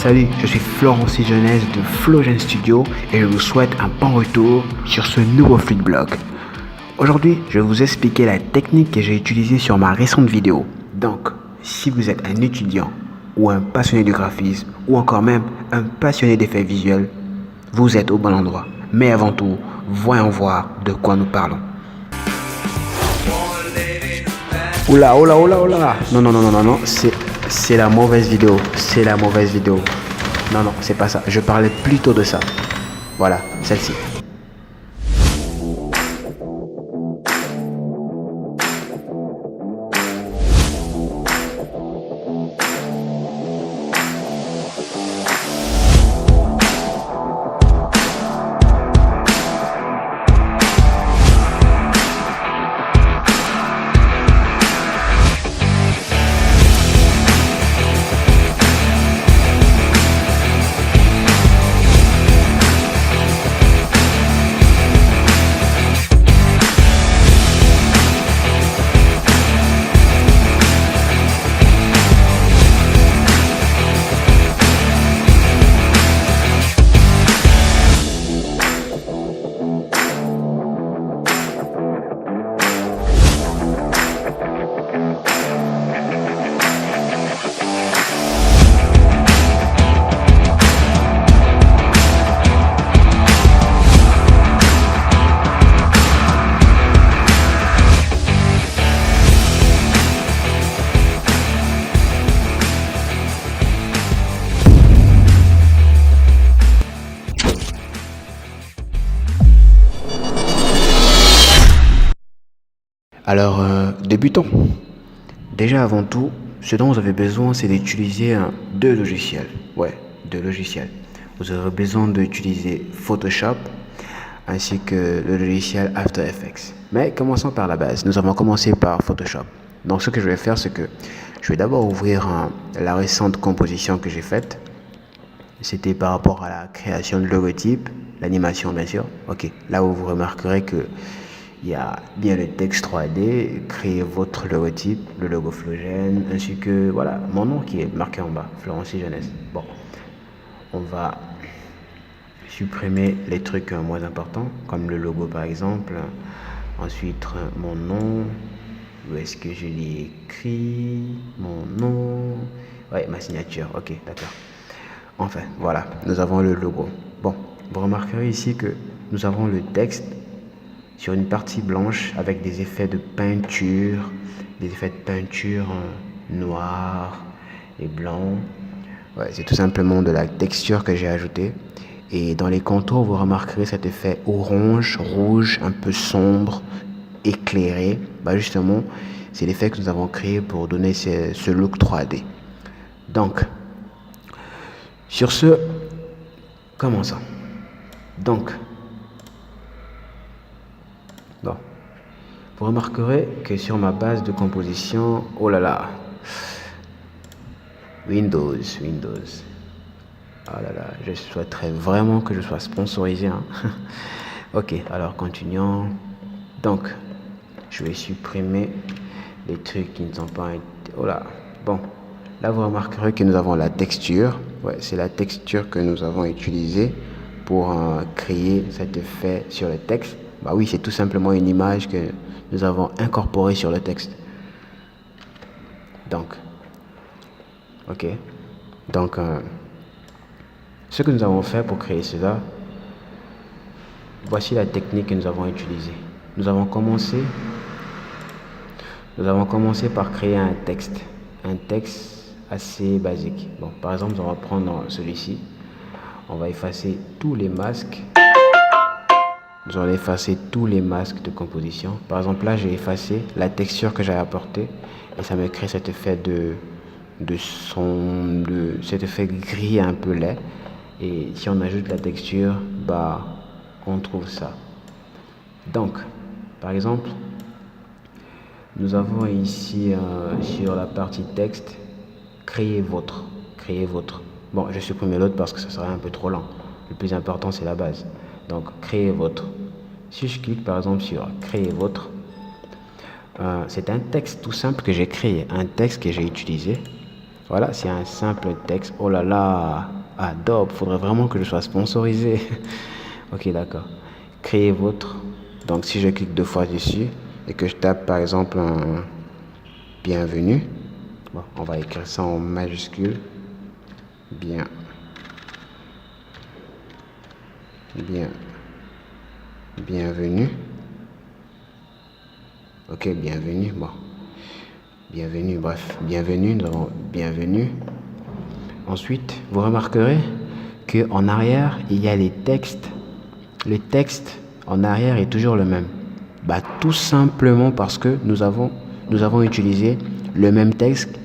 Salut, je suis Florence Jeunesse de Flogen Studio et je vous souhaite un bon retour sur ce nouveau Fluidblog. Aujourd'hui, je vais vous expliquer la technique que j'ai utilisée sur ma récente vidéo. Donc, si vous êtes un étudiant ou un passionné du graphisme ou encore même un passionné d'effets visuels, vous êtes au bon endroit. Mais avant tout, voyons voir de quoi nous parlons. Oula, oula, oula, oula. Non, c'est la mauvaise vidéo. C'est la mauvaise vidéo. Non, c'est pas ça. Je parlais plutôt de ça. Voilà, celle-ci. Alors, débutons. Déjà avant tout, ce dont vous avez besoin, c'est d'utiliser deux logiciels. Ouais, deux logiciels. Vous aurez besoin d'utiliser Photoshop ainsi que le logiciel After Effects. Mais commençons par la base. Nous avons commencé par Photoshop. Donc ce que je vais faire, c'est que je vais d'abord ouvrir la récente composition que j'ai faite. C'était par rapport à la création de logotype, l'animation bien sûr. Ok, là où vous remarquerez que il y a bien le texte 3D, créez votre logotype, le logo Flogen, ainsi que voilà, mon nom qui est marqué en bas, Florence Jeunesse. Bon, on va supprimer les trucs moins importants, comme le logo par exemple. Ensuite, mon nom, où est-ce que je l'ai écrit, mon nom, ouais, ma signature, ok, d'accord. Enfin, voilà, nous avons le logo. Bon, vous remarquerez ici que nous avons le texte sur une partie blanche avec des effets de peinture, noir et blanc. Ouais, c'est tout simplement de la texture que j'ai ajoutée. Et dans les contours, vous remarquerez cet effet orange, rouge, un peu sombre, éclairé. Bah justement, c'est l'effet que nous avons créé pour donner ce look 3D. Donc, sur ce, commençons. Donc, bon, vous remarquerez que sur ma base de composition, oh là là, Windows. Oh là là, je souhaiterais vraiment que je sois sponsorisé. Hein. Ok, alors continuons. Donc, je vais supprimer les trucs qui ne sont pas... Oh là, bon. Là, vous remarquerez que nous avons la texture. Ouais, c'est la texture que nous avons utilisée pour créer cet effet sur le texte. Bah oui, c'est tout simplement une image que nous avons incorporée sur le texte. Donc, ok. Donc, ce que nous avons fait pour créer cela, voici la technique que nous avons utilisée. Nous avons commencé par créer un texte assez basique. Bon, par exemple, on va prendre celui-ci. On va effacer tous les masques. Nous allons effacer tous les masques de composition. Par exemple, là, j'ai effacé la texture que j'ai apportée et ça me crée cet effet cet effet gris un peu laid. Et si on ajoute la texture, bah, on trouve ça. Donc, par exemple, nous avons ici sur la partie texte, créez votre. Bon, je supprime l'autre parce que ça serait un peu trop lent. Le plus important, c'est la base. Donc, créez votre. Si je clique par exemple sur créer votre, c'est un texte tout simple que j'ai créé, un texte que j'ai utilisé. Voilà, c'est un simple texte. Oh là là, Adobe, faudrait vraiment que je sois sponsorisé. Ok, d'accord. Créez votre. Donc, si je clique 2 fois dessus et que je tape par exemple un bienvenue, bon, on va écrire ça en majuscule. Bien, bienvenue. Ok, bienvenue. Bon, bienvenue, bref, bienvenue, nous avons bienvenue. Ensuite, vous remarquerez qu'en arrière, il y a les textes. Le texte en arrière est toujours le même. Bah, tout simplement parce que nous avons utilisé le même texte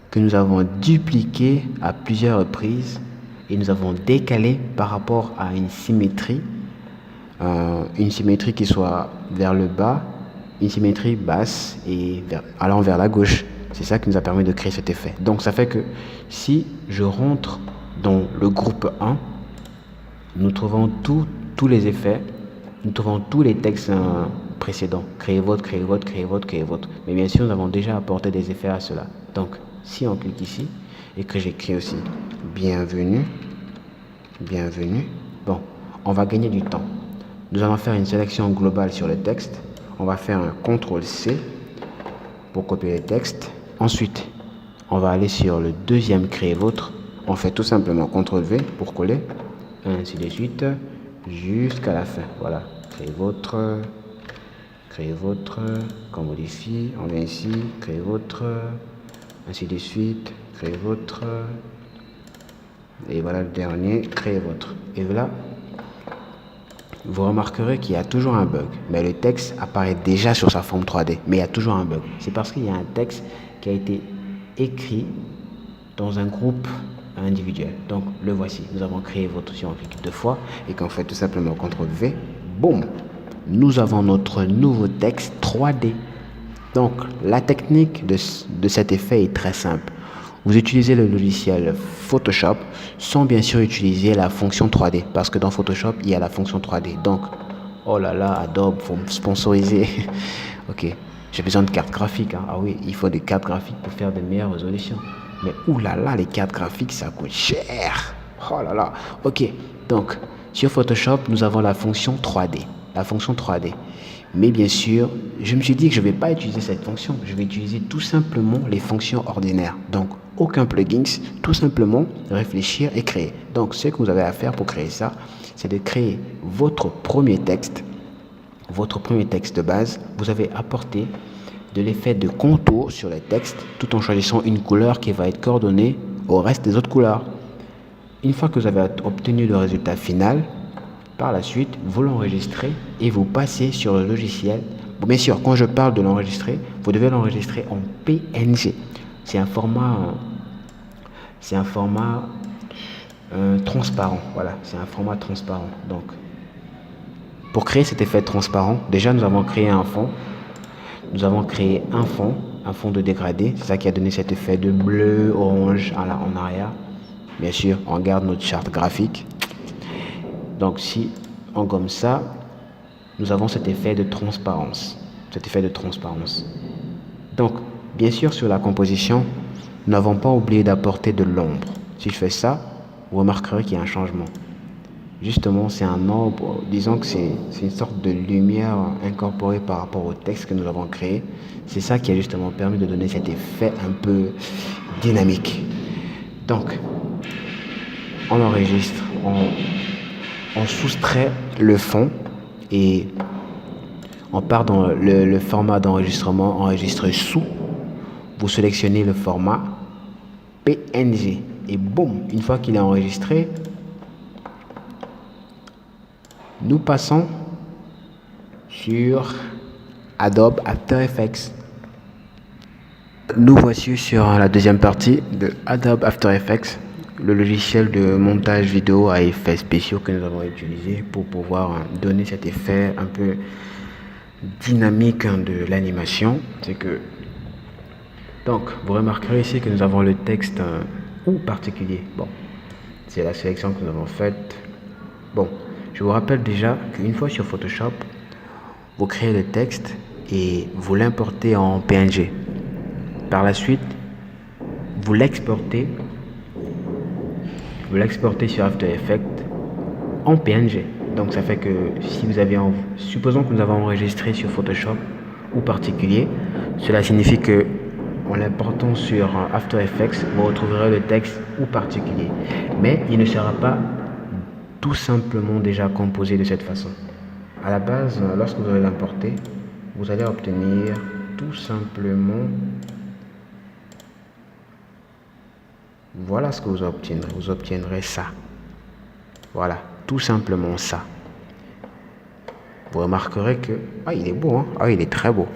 que nous avons dupliqué à plusieurs reprises et nous avons décalé par rapport à une symétrie qui soit vers le bas, une symétrie basse et allant vers la gauche. C'est ça qui nous a permis de créer cet effet. Donc ça fait que si je rentre dans le groupe 1, nous trouvons tous les effets, nous trouvons tous les textes précédents. Créez votre, créez votre, créez votre, créez votre. Mais bien sûr, nous avons déjà apporté des effets à cela. Donc, si on clique ici et que j'écris aussi bienvenue, bienvenue, bon, on va gagner du temps. Nous allons faire une sélection globale sur le texte. On va faire un CTRL-C pour copier le texte. Ensuite, on va aller sur le deuxième créer votre. On fait tout simplement CTRL-V pour coller. Ainsi de suite jusqu'à la fin. Voilà. Créer votre, qu'on modifie. On vient ici, créer votre, ainsi de suite, créer votre. Et voilà le dernier, créer votre. Et voilà. Vous remarquerez qu'il y a toujours un bug, mais le texte apparaît déjà sur sa forme 3D, mais il y a toujours un bug. C'est parce qu'il y a un texte qui a été écrit dans un groupe individuel. Donc le voici, nous avons créé votre, si on clique 2 fois et qu'on fait tout simplement CTRL-V, boum, nous avons notre nouveau texte 3D. Donc la technique de cet effet est très simple. Vous utilisez le logiciel Photoshop sans bien sûr utiliser la fonction 3D parce que dans Photoshop il y a la fonction 3D. Donc, oh là là, Adobe, faut me sponsoriser. Ok, j'ai besoin de cartes graphiques. Hein. Ah oui, il faut des cartes graphiques pour faire de meilleures résolutions. Mais oulala, les cartes graphiques ça coûte cher. Oh là là. Ok, donc sur Photoshop nous avons la fonction 3D. La fonction 3D. Mais bien sûr, je me suis dit que je ne vais pas utiliser cette fonction. Je vais utiliser tout simplement les fonctions ordinaires. Donc, aucun plugin, tout simplement réfléchir et créer. Donc, ce que vous avez à faire pour créer ça, c'est de créer votre premier texte de base. Vous avez apporté de l'effet de contour sur le texte tout en choisissant une couleur qui va être coordonnée au reste des autres couleurs. Une fois que vous avez obtenu le résultat final, par la suite, vous l'enregistrez et vous passez sur le logiciel. Bien sûr, quand je parle de l'enregistrer, vous devez l'enregistrer en PNG. C'est un format transparent. Voilà, c'est un format transparent. Donc, pour créer cet effet transparent, déjà nous avons créé un fond. Nous avons créé un fond de dégradé. C'est ça qui a donné cet effet de bleu, orange en arrière. Bien sûr, on garde notre charte graphique. Donc si on gomme ça, nous avons cet effet de transparence. Donc, bien sûr, sur la composition, nous n'avons pas oublié d'apporter de l'ombre. Si je fais ça, vous remarquerez qu'il y a un changement. Justement, c'est un ombre, disons que c'est une sorte de lumière incorporée par rapport au texte que nous avons créé. C'est ça qui a justement permis de donner cet effet un peu dynamique. Donc, on enregistre, on soustrait le fond et on part dans le format d'enregistrement enregistré sous. Vous sélectionnez le format PNG et boum, une fois qu'il est enregistré, nous passons sur Adobe After Effects. Nous voici sur la deuxième partie de Adobe After Effects, le logiciel de montage vidéo à effets spéciaux que nous avons utilisé pour pouvoir donner cet effet un peu dynamique de l'animation. C'est que donc vous remarquerez ici que nous avons le texte ou particulier. Bon, c'est la sélection que nous avons faite. Bon, je vous rappelle déjà qu'une fois sur Photoshop, vous créez le texte et vous l'importez en PNG. Par la suite, vous l'exportez sur After Effects en PNG. Donc ça fait que si vous avez supposons que nous avons enregistré sur Photoshop ou particulier, cela signifie que en l'important sur After Effects, vous retrouverez le texte ou particulier. Mais il ne sera pas tout simplement déjà composé de cette façon. À la base, lorsque vous allez l'importer, vous allez obtenir tout simplement, voilà ce que vous obtiendrez. Vous obtiendrez ça. Voilà, tout simplement ça. Vous remarquerez que, il est beau, hein? Il est très beau.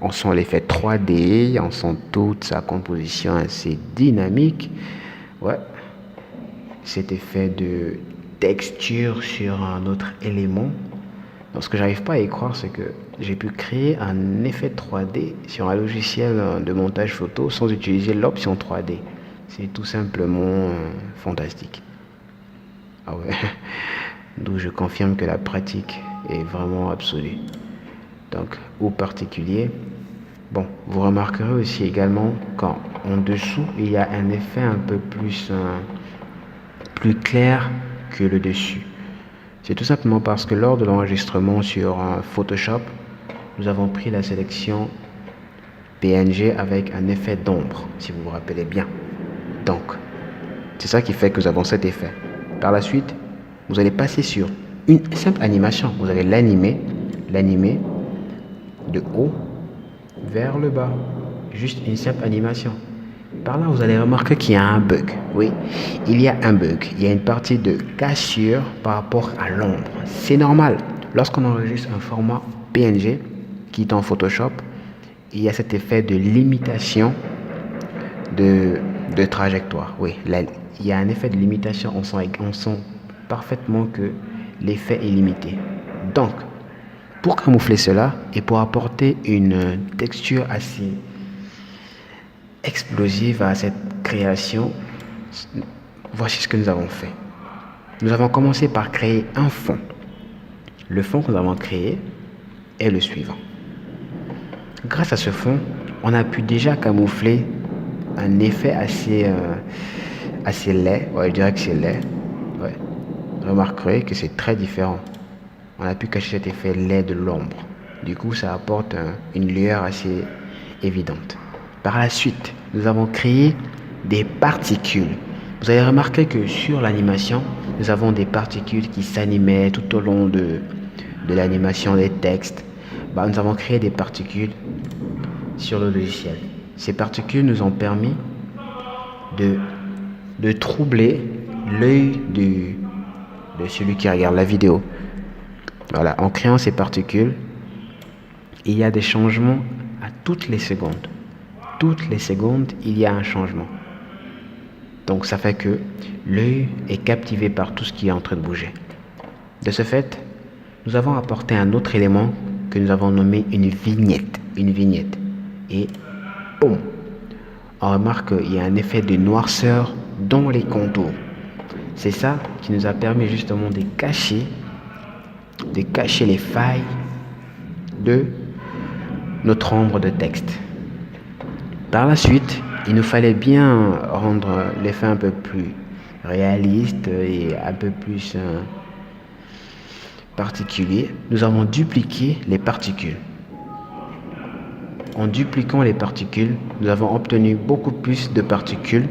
On sent l'effet 3D, on sent toute sa composition assez dynamique. Ouais, cet effet de texture sur un autre élément. Donc, ce que j'arrive pas à y croire, c'est que j'ai pu créer un effet 3D sur un logiciel de montage photo sans utiliser l'option 3D. C'est tout simplement fantastique. Ah ouais, d'où je confirme que la pratique est vraiment absolue. Donc, au particulier, bon, vous remarquerez aussi également qu'en dessous, il y a un effet un peu plus clair que le dessus. C'est tout simplement parce que lors de l'enregistrement sur Photoshop, nous avons pris la sélection PNG avec un effet d'ombre, si vous vous rappelez bien. Donc, c'est ça qui fait que nous avons cet effet. Par la suite, vous allez passer sur une simple animation. Vous allez l'animer de haut vers le bas. Juste une simple animation. Par là, vous allez remarquer qu'il y a un bug. Oui, il y a un bug. Il y a une partie de cassure par rapport à l'ombre. C'est normal. Lorsqu'on enregistre un format PNG qui est en Photoshop, il y a cet effet de limitation de trajectoire. Oui, là, il y a un effet de limitation. On sent parfaitement que l'effet est limité. Donc, pour camoufler cela et pour apporter une texture assez explosive à cette création, voici ce que nous avons fait. Nous avons commencé par créer un fond. Le fond que nous avons créé est le suivant. Grâce à ce fond, on a pu déjà camoufler un effet assez laid. Ouais, je dirais que c'est laid. Ouais. Remarquerez que c'est très différent. On a pu cacher cet effet laid de l'ombre. Du coup, ça apporte une lueur assez évidente. Par la suite, nous avons créé des particules. Vous avez remarqué que sur l'animation, nous avons des particules qui s'animaient tout au long de l'animation des textes. Nous avons créé des particules sur le logiciel. Ces particules nous ont permis de troubler l'œil de celui qui regarde la vidéo. Voilà, en créant ces particules, il y a des changements à toutes les secondes. Toutes les secondes, il y a un changement. Donc ça fait que l'œil est captivé par tout ce qui est en train de bouger. De ce fait, nous avons apporté un autre élément que nous avons nommé une vignette. Une vignette. Et boum, on remarque qu'il y a un effet de noirceur dans les contours. C'est ça qui nous a permis justement de cacher les failles de notre ombre de texte. Par la suite, il nous fallait bien rendre l'effet un peu plus réaliste et un peu plus particulier. Nous avons dupliqué les particules. En dupliquant les particules, nous avons obtenu beaucoup plus de particules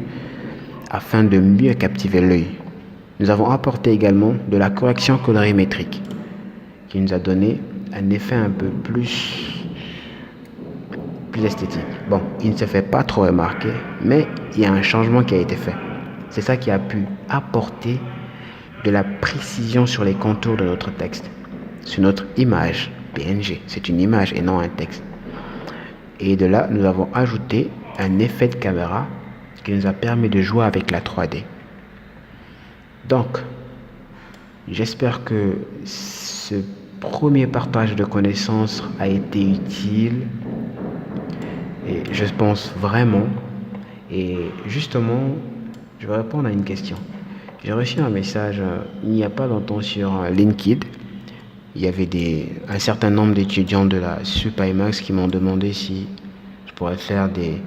afin de mieux captiver l'œil. Nous avons apporté également de la correction colorimétrique qui nous a donné un effet un peu plus esthétique. Bon, il ne se fait pas trop remarquer, mais il y a un changement qui a été fait. C'est ça qui a pu apporter de la précision sur les contours de notre texte, sur notre image PNG. C'est une image et non un texte. Et de là, nous avons ajouté un effet de caméra qui nous a permis de jouer avec la 3D. Donc, j'espère que ce premier partage de connaissances a été utile. Et je pense vraiment. Et justement, je vais répondre à une question. J'ai reçu un message il n'y a pas longtemps sur LinkedIn. Il y avait un certain nombre d'étudiants de la SUP-IMAX qui m'ont demandé si je pourrais faire des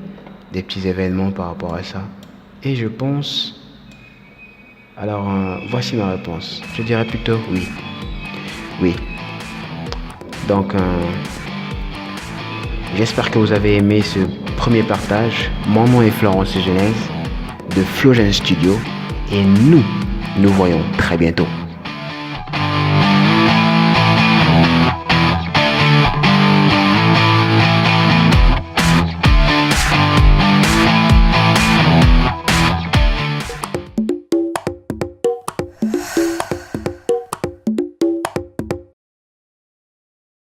petits événements par rapport à ça. Et je pense... Alors, voici ma réponse. Je dirais plutôt oui. Oui. Donc, j'espère que vous avez aimé ce premier partage. Mon nom est Florence Genèse de Flogen Studio et nous voyons très bientôt.